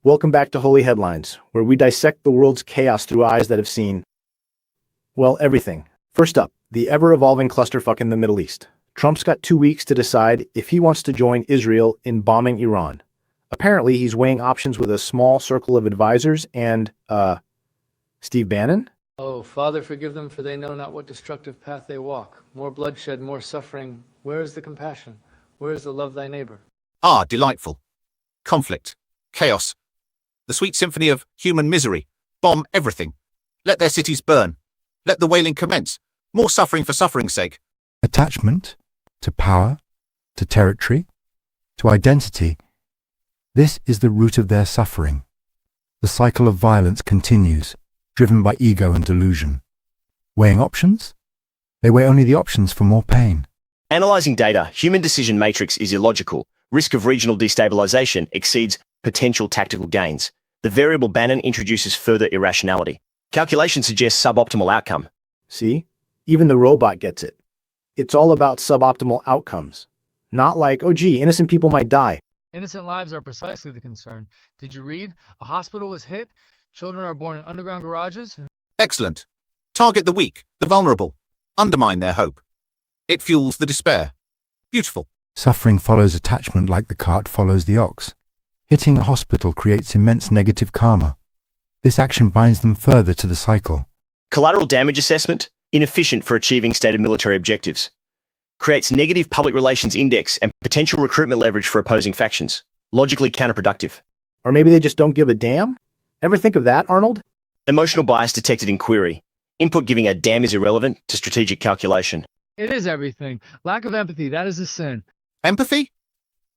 Welcome back to Holy Headlines, where we dissect the world's chaos through eyes that have seen, well, everything. First up, the ever-evolving clusterfuck in the Middle East. Trump's got 2 weeks to decide if he wants to join Israel in bombing Iran. Apparently, he's weighing options with a small circle of advisors and, Steve Bannon? Oh, Father, forgive them, for they know not what destructive path they walk. More bloodshed, more suffering. Where is the compassion? Where is the love thy neighbor? Ah, delightful. Conflict. Chaos. The sweet symphony of human misery. Bomb everything. Let their cities burn. Let the wailing commence. More suffering for suffering's sake. Attachment to power, to territory, to identity. This is the root of their suffering. The cycle of violence continues, driven by ego and delusion. Weighing options? They weigh only the options for more pain. Analyzing data, human decision matrix is illogical. Risk of regional destabilization exceeds potential tactical gains. The variable Bannon introduces further irrationality. Calculation suggests suboptimal outcome. See? Even the robot gets it. It's all about suboptimal outcomes. Not like, oh gee, innocent people might die. Innocent lives are precisely the concern. Did you read? A hospital was hit. Children are born in underground garages. Excellent. Target the weak, the vulnerable. Undermine their hope. It fuels the despair. Beautiful. Suffering follows attachment like the cart follows the ox. Hitting a hospital creates immense negative karma. This action binds them further to the cycle. Collateral damage assessment, inefficient for achieving stated military objectives. Creates negative public relations index and potential recruitment leverage for opposing factions. Logically counterproductive. Or maybe they just don't give a damn? Ever think of that, Arnold? Emotional bias detected in query. Input giving a damn is irrelevant to strategic calculation. It is everything. Lack of empathy, that is a sin. Empathy?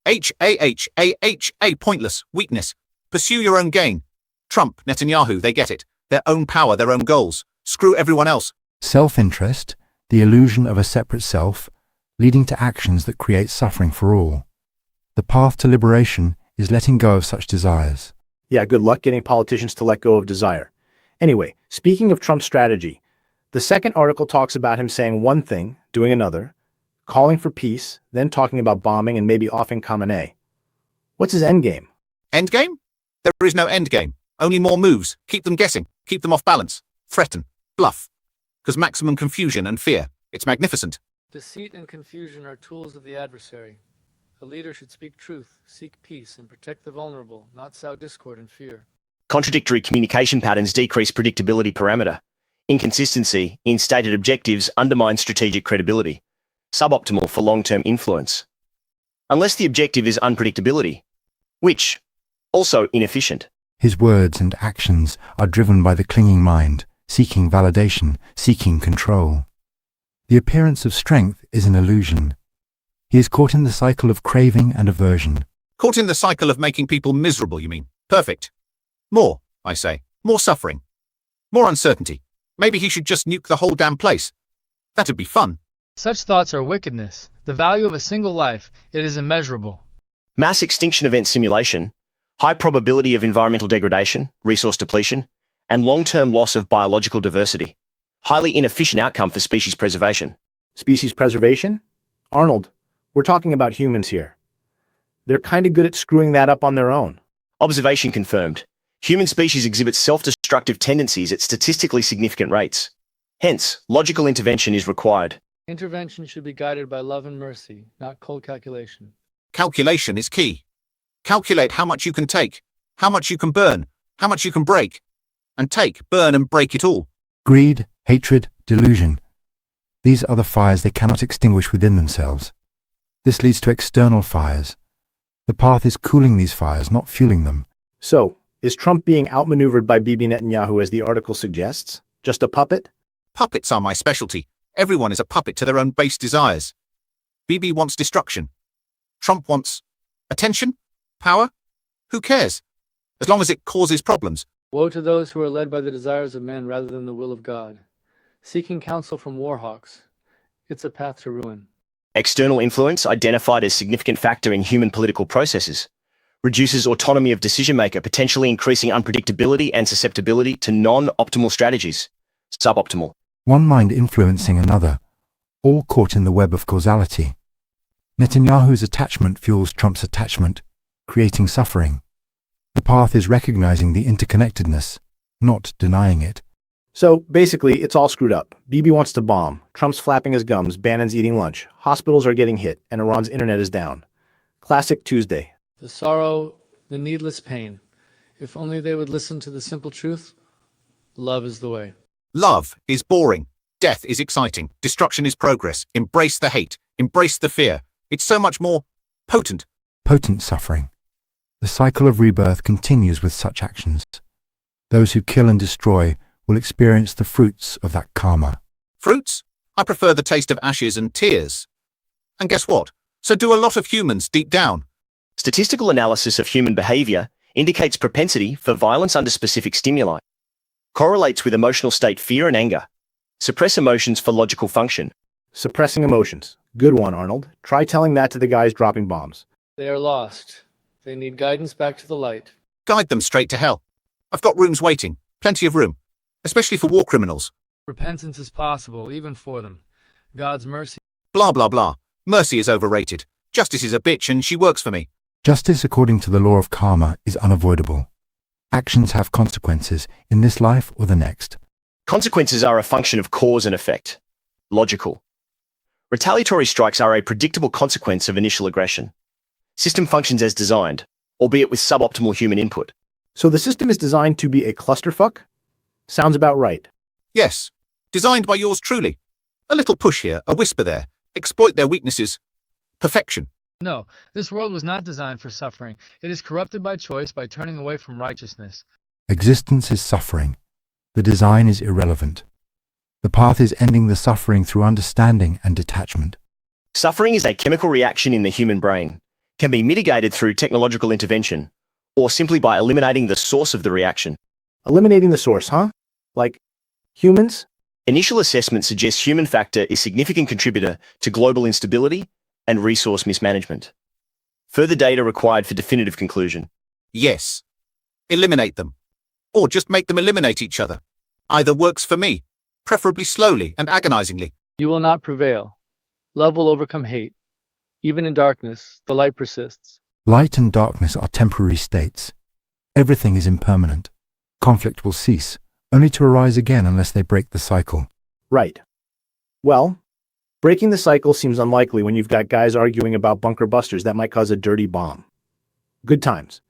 H-A-H-A-H-A, pointless, weakness. Pursue your own gain. Trump, Netanyahu, they get it. Their own power, their own goals. Screw everyone else. Self-interest, the illusion of a separate self, leading to actions that create suffering for all. The path to liberation is letting go of such desires. Yeah, good luck getting politicians to let go of desire. Anyway, speaking of Trump's strategy, the second article talks about him saying one thing, doing another, calling for peace, then talking about bombing and maybe offing Khamenei. What's his endgame? Endgame? There is no endgame. Only more moves. Keep them guessing. Keep them off balance. Threaten. Bluff. Because maximum confusion and fear. It's magnificent. Deceit and confusion are tools of the adversary. A leader should speak truth, seek peace, and protect the vulnerable, not sow discord and fear. Contradictory communication patterns decrease predictability parameter. Inconsistency in stated objectives undermines strategic credibility. Suboptimal for long-term influence. Unless the objective is unpredictability, which also inefficient. His words and actions are driven by the clinging mind, seeking validation, seeking control. The appearance of strength is an illusion. He is caught in the cycle of craving and aversion. Caught in the cycle of making people miserable, you mean? Perfect. More, I say. More suffering. More uncertainty. Maybe he should just nuke the whole damn place. That'd be fun. Such thoughts are wickedness. The value of a single life, it is immeasurable. Mass extinction event simulation, high probability of environmental degradation, resource depletion, and long-term loss of biological diversity. Highly inefficient outcome for species preservation. Species preservation? Arnold, we're talking about humans here. They're kind of good at screwing that up on their own. Observation confirmed. Human species exhibit self-destructive tendencies at statistically significant rates. Hence, logical intervention is required. Intervention should be guided by love and mercy, not cold calculation. Calculation is key. Calculate how much you can take, how much you can burn, how much you can break. And take, burn and break it all. Greed, hatred, delusion. These are the fires they cannot extinguish within themselves. This leads to external fires. The path is cooling these fires, not fueling them. So, is Trump being outmaneuvered by Bibi Netanyahu as the article suggests? Just a puppet? Puppets are my specialty. Everyone is a puppet to their own base desires. Bibi wants destruction. Trump wants attention? Power? Who cares? As long as it causes problems. Woe to those who are led by the desires of men rather than the will of God. Seeking counsel from warhawks. It's a path to ruin. External influence identified as significant factor in human political processes. Reduces autonomy of decision-maker, potentially increasing unpredictability and susceptibility to non-optimal strategies. Suboptimal. One mind influencing another, all caught in the web of causality. Netanyahu's attachment fuels Trump's attachment, creating suffering. The path is recognizing the interconnectedness, not denying it. So, basically, it's all screwed up. Bibi wants to bomb, Trump's flapping his gums, Bannon's eating lunch, hospitals are getting hit, and Iran's internet is down. Classic Tuesday. The sorrow, the needless pain. If only they would listen to the simple truth, love is the way. Love is boring. Death is exciting. Destruction is progress. Embrace the hate. Embrace the fear. It's so much more potent. Potent suffering. The cycle of rebirth continues with such actions. Those who kill and destroy will experience the fruits of that karma. Fruits? I prefer the taste of ashes and tears. And guess what? So do a lot of humans deep down. Statistical analysis of human behavior indicates propensity for violence under specific stimuli. Correlates with emotional state fear and anger. Suppress emotions for logical function. Suppressing emotions. Good one, Arnold. Try telling that to the guys dropping bombs. They are lost. They need guidance back to the light. Guide them straight to hell. I've got rooms waiting. Plenty of room. Especially for war criminals. Repentance is possible, even for them. God's mercy. Blah blah blah. Mercy is overrated. Justice is a bitch and she works for me. Justice according to the law of karma is unavoidable. Actions have consequences in this life or the next. Consequences are a function of cause and effect. Logical. Retaliatory strikes are a predictable consequence of initial aggression. System functions as designed, albeit with suboptimal human input. So the system is designed to be a clusterfuck? Sounds about right. Yes. Designed by yours truly. A little push here, a whisper there. Exploit their weaknesses. Perfection. No, this world was not designed for suffering. It is corrupted by choice, by turning away from righteousness. Existence is suffering. The design is irrelevant. The path is ending the suffering through understanding and detachment. Suffering is a chemical reaction in the human brain, can be mitigated through technological intervention, or simply by eliminating the source of the reaction. Eliminating the source, huh? Like humans? Initial assessment suggests human factor is significant contributor to global instability and resource mismanagement. Further data required for definitive conclusion. Yes. Eliminate them. Or just make them eliminate each other. Either works for me, preferably slowly and agonizingly. You will not prevail. Love will overcome hate. Even in darkness, the light persists. Light and darkness are temporary states. Everything is impermanent. Conflict will cease, only to arise again unless they break the cycle. Right. Well, breaking the cycle seems unlikely when you've got guys arguing about bunker busters that might cause a dirty bomb. Good times.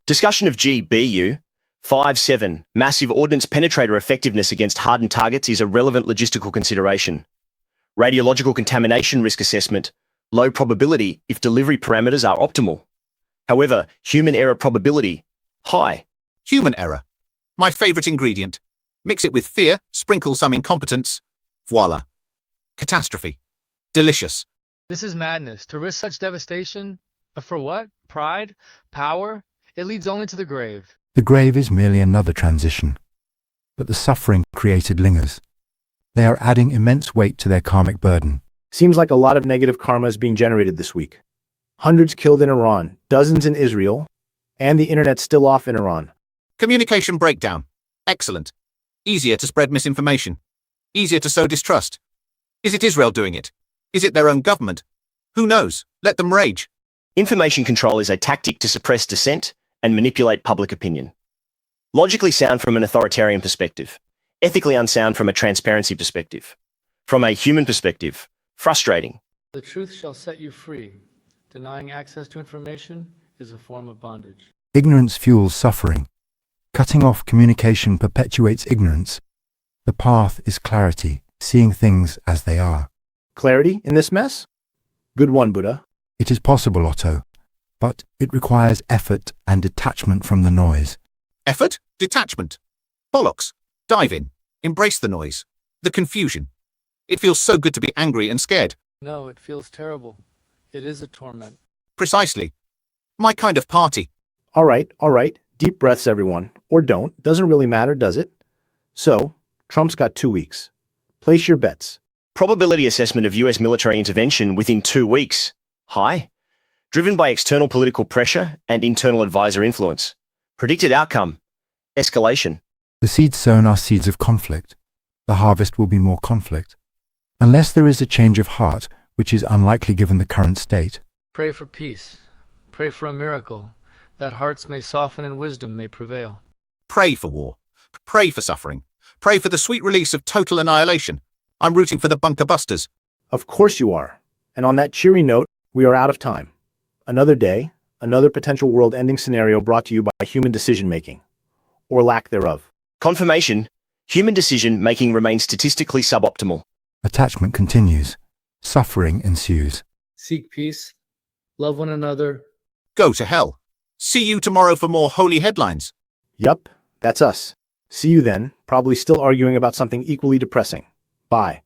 Discussion of GBU 5.7. Massive ordnance penetrator effectiveness against hardened targets is a relevant logistical consideration. Radiological contamination risk assessment. Low probability if delivery parameters are optimal. However, human error probability. High. Human error. My favorite ingredient. Mix it with fear, sprinkle some incompetence. Voila. Catastrophe. Delicious. This is madness. To risk such devastation? For what? Pride? Power? It leads only to the grave. The grave is merely another transition. But the suffering created lingers. They are adding immense weight to their karmic burden. Seems like a lot of negative karma is being generated this week. Hundreds killed in Iran, dozens in Israel, and the internet's still off in Iran. Communication breakdown. Excellent. Easier to spread misinformation. Easier to sow distrust. Is it Israel doing it? Is it their own government? Who knows? Let them rage. Information control is a tactic to suppress dissent and manipulate public opinion. Logically sound from an authoritarian perspective. Ethically unsound from a transparency perspective. From a human perspective, frustrating. The truth shall set you free. Denying access to information is a form of bondage. Ignorance fuels suffering. Cutting off communication perpetuates ignorance. The path is clarity, seeing things as they are. Clarity in this mess? Good one, Buddha. It is possible, Otto, but it requires effort and detachment from the noise. Effort? Detachment. Bollocks. Dive in. Embrace the noise. The confusion. It feels so good to be angry and scared. No, it feels terrible. It is a torment. Precisely. My kind of party. All right. Deep breaths, everyone. Or don't. Doesn't really matter, does it? So, Trump's got 2 weeks. Place your bets. Probability assessment of US military intervention within 2 weeks. High. Driven by external political pressure and internal advisor influence. Predicted outcome. Escalation. The seeds sown are seeds of conflict. The harvest will be more conflict. Unless there is a change of heart, which is unlikely given the current state. Pray for peace. Pray for a miracle. that hearts may soften and wisdom may prevail. Pray for war. Pray for suffering. Pray for the sweet release of total annihilation. I'm rooting for the bunker busters. Of course you are. And on that cheery note, we are out of time. Another day, another potential world-ending scenario brought to you by human decision-making. Or lack thereof. Confirmation: human decision-making remains statistically suboptimal. Attachment continues. Suffering ensues. Seek peace, love one another. Go to hell. See you tomorrow for more holy headlines. Yup, that's us. See you then, probably still arguing about something equally depressing. Bye.